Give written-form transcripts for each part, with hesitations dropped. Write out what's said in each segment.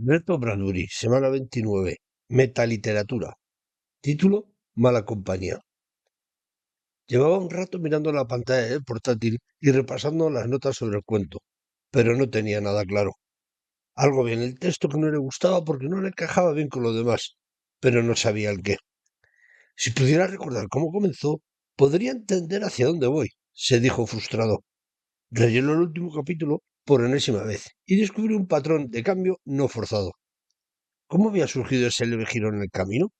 Reto Bradbury, semana 29. Metaliteratura. Título: Mala compañía. Llevaba un rato mirando la pantalla del portátil y repasando las notas sobre el cuento, pero no tenía nada claro. Algo había en el texto que no le gustaba porque no le encajaba bien con lo demás, pero no sabía el qué. Si pudiera recordar cómo comenzó, podría entender hacia dónde voy, se dijo frustrado. Rellenó el último capítulo por enésima vez y descubrió un patrón de cambio no forzado. ¿Cómo había surgido ese leve giro en el camino?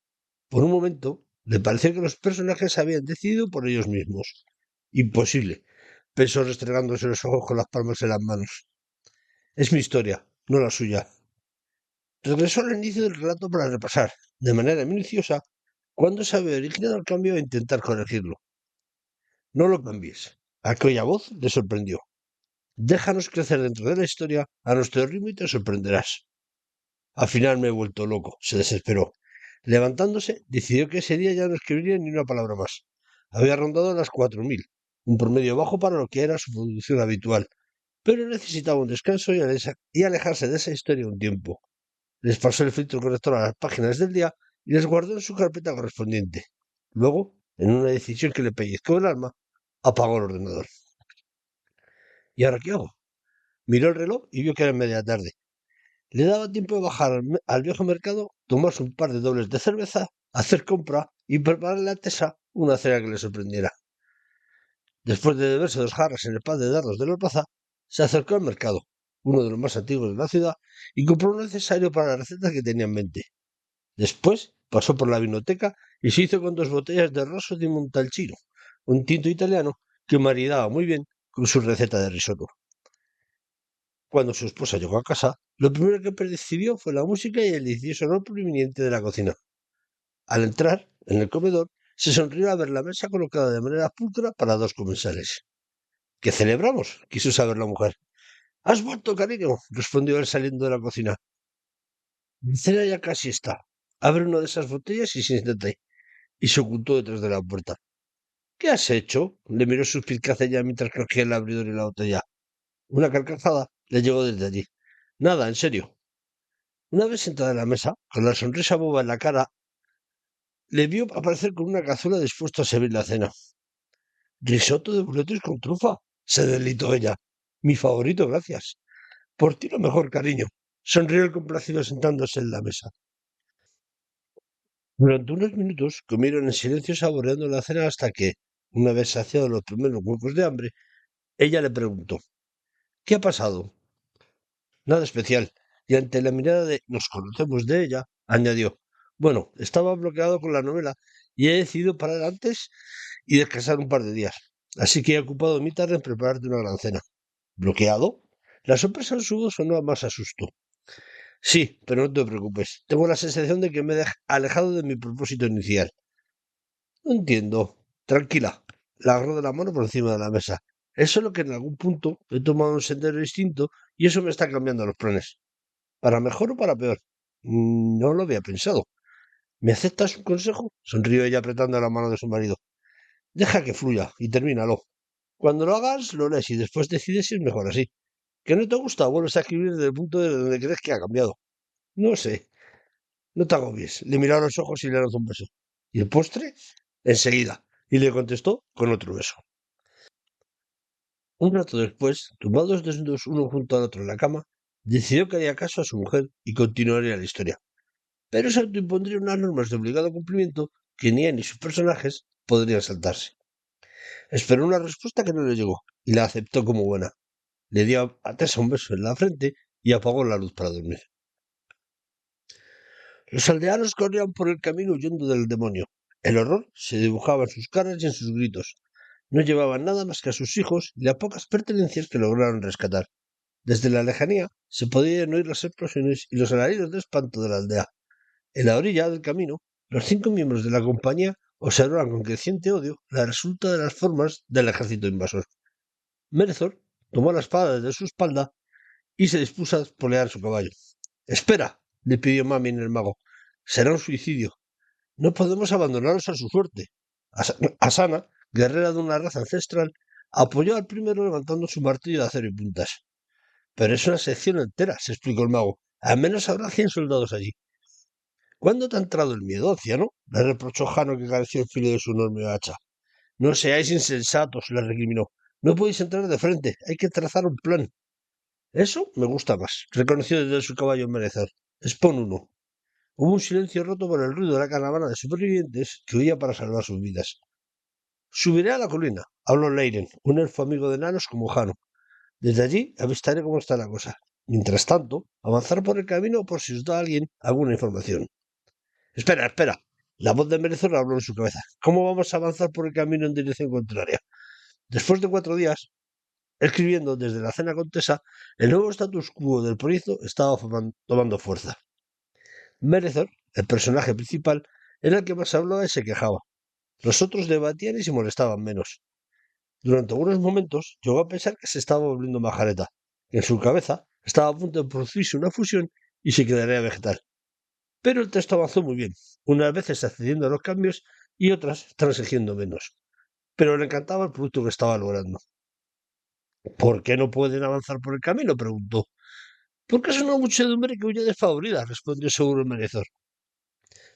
Por un momento, le pareció que los personajes habían decidido por ellos mismos. Imposible, pensó restregándose los ojos con las palmas en las manos. Es mi historia, no la suya. Regresó al inicio del relato para repasar, de manera minuciosa, cuándo se había originado el cambio e intentar corregirlo. No lo cambies. Aquella voz le sorprendió. Déjanos crecer dentro de la historia a nuestro ritmo y te sorprenderás. Al final me he vuelto loco, se desesperó. Levantándose, decidió que ese día ya no escribiría ni una palabra más. Había rondado las 4000, un promedio bajo para lo que era su producción habitual, pero necesitaba un descanso y alejarse de esa historia un tiempo. Les pasó el filtro corrector a las páginas del día y les guardó en su carpeta correspondiente. Luego, en una decisión que le pellizcó el alma, apagó el ordenador. ¿Y ahora qué hago? Miró el reloj y vio que era media tarde. Le daba tiempo de bajar al viejo mercado, tomarse un par de dobles de cerveza, hacer compra y prepararle a Tessa una cena que le sorprendiera. Después de beberse 2 jarras en el pan de dardos de la plaza, se acercó al mercado, uno de los más antiguos de la ciudad, y compró lo necesario para la receta que tenía en mente. Después pasó por la vinoteca y se hizo con 2 botellas de Rosso di Montalcino, un tinto italiano que maridaba muy bien con su receta de risotto. Cuando su esposa llegó a casa, lo primero que percibió fue la música y el delicioso olor proveniente de la cocina. Al entrar en el comedor, se sonrió al ver la mesa colocada de manera pulcra para 2 comensales. ¿Qué celebramos? Quiso saber la mujer. ¿Has vuelto, cariño? Respondió él saliendo de la cocina. Mi cena ya casi está. Abre una de esas botellas y siéntate. Y se ocultó detrás de la puerta. ¿Qué has hecho? Le miró suspicaz ella mientras cogía el abridor y la botella. Una carcajada le llegó desde allí. Nada, en serio. Una vez sentada en la mesa, con la sonrisa boba en la cara, le vio aparecer con una cazuela dispuesto a servir la cena. Risotto de boletus con trufa, se deslitó ella. Mi favorito, gracias. Por ti lo mejor, cariño. Sonrió el complacido sentándose en la mesa. Durante unos minutos comieron en silencio saboreando la cena hasta que, una vez saciados los primeros huecos de hambre, ella le preguntó: ¿Qué ha pasado? Nada especial. Y ante la mirada de nos conocemos de ella, añadió: Bueno, estaba bloqueado con la novela y he decidido parar antes y descansar un par de días. Así que he ocupado mi tarde en prepararte una gran cena. ¿Bloqueado? La sorpresa en su voz sonó a más asusto. Sí, pero no te preocupes. Tengo la sensación de que me he alejado de mi propósito inicial. No entiendo. Tranquila. La agarró de la mano por encima de la mesa. Es solo que en algún punto he tomado un sendero distinto y eso me está cambiando los planes. ¿Para mejor o para peor? No lo había pensado. ¿Me aceptas un consejo? Sonrió ella apretando la mano de su marido. Deja que fluya y termínalo. Cuando lo hagas, lo lees y después decides si es mejor así. ¿Que no te gusta? Vuelves a escribir desde el punto de donde crees que ha cambiado. No sé. No te agobies. Le miró a los ojos y le lanzó un beso. ¿Y el postre? Enseguida. Y le contestó con otro beso. Un rato después, tumbados desnudos uno junto al otro en la cama, decidió que haría caso a su mujer y continuaría la historia. Pero se autoimpondría unas normas de obligado cumplimiento que ni él ni sus personajes podrían saltarse. Esperó una respuesta que no le llegó y la aceptó como buena. Le dio a Tessa un beso en la frente y apagó la luz para dormir. Los aldeanos corrían por el camino huyendo del demonio. El horror se dibujaba en sus caras y en sus gritos. No llevaban nada más que a sus hijos y las pocas pertenencias que lograron rescatar. Desde la lejanía se podían oír las explosiones y los alaridos de espanto de la aldea. En la orilla del camino, los 5 miembros de la compañía observaban con creciente odio la resulta de las formas del ejército invasor. Merezor tomó la espada desde su espalda y se dispuso a espolear su caballo. ¡Espera! Le pidió Mami en el mago. Será un suicidio. No podemos abandonarlos a su suerte. Asana, guerrera de una raza ancestral, apoyó al primero levantando su martillo de acero y puntas. Pero es una sección entera, se explicó el mago. Al menos habrá 100 soldados allí. ¿Cuándo te ha entrado el miedo, anciano? Le reprochó Jano, que acarició el filo de su enorme hacha. No seáis insensatos, le recriminó. No podéis entrar de frente, hay que trazar un plan. Eso me gusta más, reconoció desde su caballo enmerecer. Expon uno. Hubo un silencio roto por el ruido de la caravana de supervivientes que huía para salvar sus vidas. Subiré a la colina, habló Leiren, un elfo amigo de enanos como Jano. Desde allí avistaré cómo está la cosa. Mientras tanto, avanzar por el camino por si os da alguien alguna información. Espera, espera. La voz de Merezor habló en su cabeza. ¿Cómo vamos a avanzar por el camino en dirección contraria? Después de 4 días, escribiendo desde la cena contesa, el nuevo status quo del proyecto estaba tomando fuerza. Merezor, el personaje principal, era el que más hablaba y se quejaba. Los otros debatían y se molestaban menos. Durante algunos momentos llegó a pensar que se estaba volviendo majareta, que en su cabeza estaba a punto de producirse una fusión y se quedaría vegetal. Pero el texto avanzó muy bien, unas veces accediendo a los cambios y otras transigiendo menos. Pero le encantaba el producto que estaba logrando. ¿Por qué no pueden avanzar por el camino?, preguntó. Porque es una muchedumbre que huye desfavorida, respondió seguro el merezor.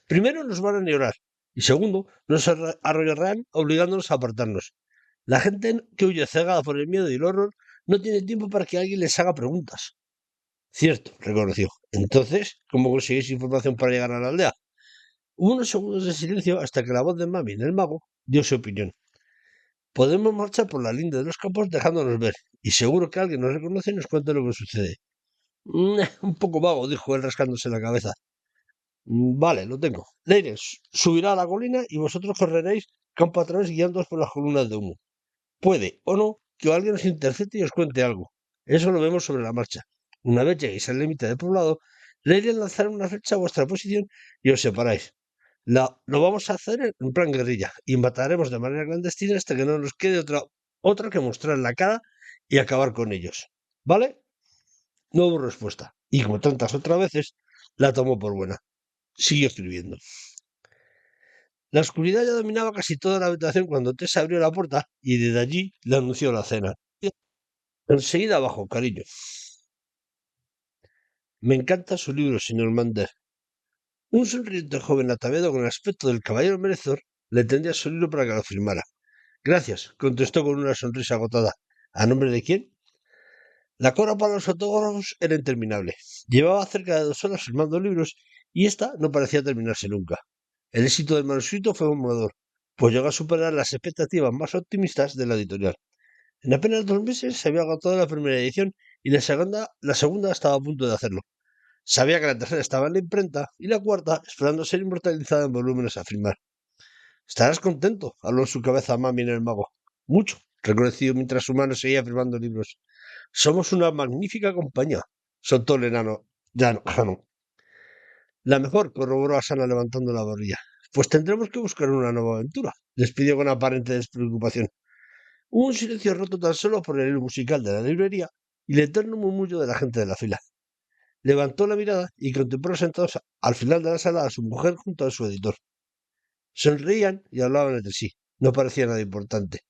Primero nos van a ignorar y segundo nos arrollarán obligándonos a apartarnos. La gente que huye cegada por el miedo y el horror no tiene tiempo para que alguien les haga preguntas. Cierto, reconoció. Entonces, ¿cómo conseguís información para llegar a la aldea? Hubo unos segundos de silencio hasta que la voz de Mami, el mago, dio su opinión. Podemos marchar por la linde de los campos dejándonos ver, y seguro que alguien nos reconoce y nos cuenta lo que sucede. Un poco vago, dijo él rascándose la cabeza. Vale, lo tengo. Leires subirá a la colina y vosotros correréis campo a través guiándoos por las columnas de humo. Puede o no que alguien os intercepte y os cuente algo. Eso lo vemos sobre la marcha. Una vez lleguéis al límite del poblado, Leires lanzará una flecha a vuestra posición y os separáis. Lo vamos a hacer en plan guerrilla y mataremos de manera clandestina hasta que no nos quede otra que mostrar la cara y acabar con ellos. ¿Vale? No hubo respuesta. Y como tantas otras veces, la tomó por buena. Siguió escribiendo. La oscuridad ya dominaba casi toda la habitación cuando Tessa abrió la puerta y desde allí le anunció la cena. Enseguida abajo, cariño. Me encanta su libro, señor Mander. Un sonriente joven ataviado con el aspecto del caballero merecedor le tendía su libro para que lo firmara. Gracias, contestó con una sonrisa agotada. ¿A nombre de quién? La cola para los autógrafos era interminable. Llevaba cerca de 2 horas firmando libros y esta no parecía terminarse nunca. El éxito del manuscrito fue conmovedor, pues llegó a superar las expectativas más optimistas de la editorial. En apenas 2 meses se había agotado la primera edición y la segunda estaba a punto de hacerlo. Sabía que la tercera estaba en la imprenta y la cuarta esperando ser inmortalizada en volúmenes a firmar. Estarás contento, habló en su cabeza Mami en el mago. Mucho, reconoció mientras su mano seguía firmando libros. Somos una magnífica compañía, soltó el enano Jano. La mejor, corroboró Asana levantando la barbilla. Pues tendremos que buscar una nueva aventura, despidió con aparente despreocupación. Hubo un silencio roto tan solo por el hilo musical de la librería y el eterno murmullo de la gente de la fila. Levantó la mirada y contempló sentados al final de la sala a su mujer junto a su editor. Sonreían y hablaban entre sí. No parecía nada importante.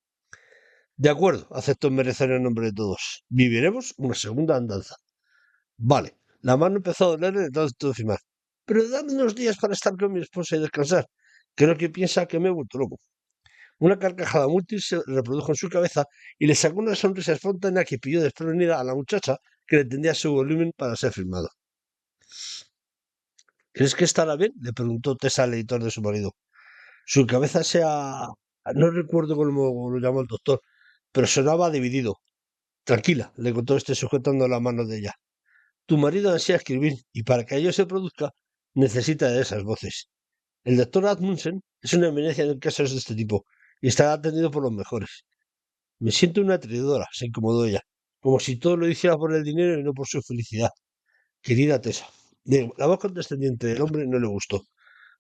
De acuerdo, aceptó merecer en nombre de todos. Viviremos una segunda andanza. Vale. La mano empezó a dolerle de tanto firmar. Pero dame unos días para estar con mi esposa y descansar. Creo que piensa que me he vuelto loco. Una carcajada múltiple se reprodujo en su cabeza y le sacó una sonrisa espontánea que pilló desprevenida a la muchacha que le tendía su volumen para ser firmado. ¿Crees que estará bien?, le preguntó Tessa al editor de su marido. Su cabeza no recuerdo cómo lo llamó el doctor, pero sonaba dividido. Tranquila, le contó este sujetando la mano de ella. Tu marido ansía escribir y para que ello se produzca necesita de esas voces. El doctor Admundsen es una eminencia en casos de este tipo y estará atendido por los mejores. Me siento una traidora, se incomodó ella, como si todo lo hiciera por el dinero y no por su felicidad. Querida Tessa, la voz condescendiente del hombre no le gustó.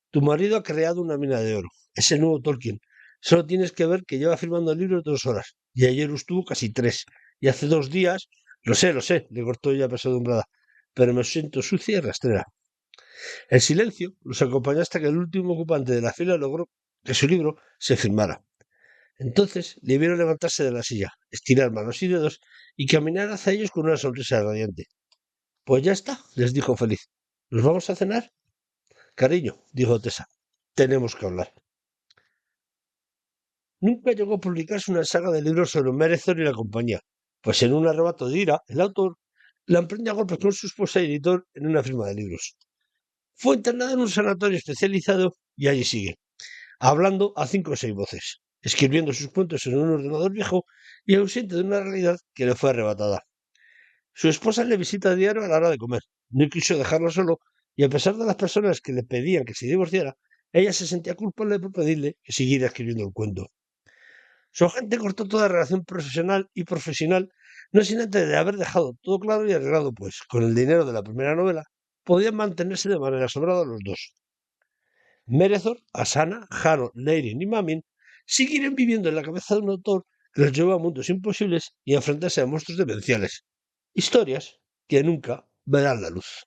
Tu marido ha creado una mina de oro, ese nuevo Tolkien. Solo tienes que ver que lleva firmando el libro 2 horas, y ayer estuvo casi 3, y hace 2 días... Lo sé, le cortó ella apesadumbrada, pero me siento sucia y rastrera. El silencio los acompañó hasta que el último ocupante de la fila logró que su libro se firmara. Entonces le vieron levantarse de la silla, estirar manos y dedos y caminar hacia ellos con una sonrisa radiante. Pues ya está, les dijo feliz. ¿Nos vamos a cenar? Cariño, dijo Tessa, tenemos que hablar. Nunca llegó a publicarse una saga de libros sobre Merezor y la compañía, pues en un arrebato de ira, el autor la emprendió a golpes con su esposa y editor en una firma de libros. Fue internada en un sanatorio especializado y allí sigue, hablando a 5 o 6 voces, escribiendo sus cuentos en un ordenador viejo y ausente de una realidad que le fue arrebatada. Su esposa le visita a diario a la hora de comer. No quiso dejarlo solo y a pesar de las personas que le pedían que se divorciara, ella se sentía culpable por pedirle que siguiera escribiendo el cuento. Su agente cortó toda relación profesional y profesional, no sin antes de haber dejado todo claro y arreglado, pues con el dinero de la primera novela podían mantenerse de manera sobrada los dos. Merezor, Asana, Hano, Neirin y Mamin siguieron viviendo en la cabeza de un autor que los llevó a mundos imposibles y a enfrentarse a monstruos demenciales. Historias que nunca verán la luz.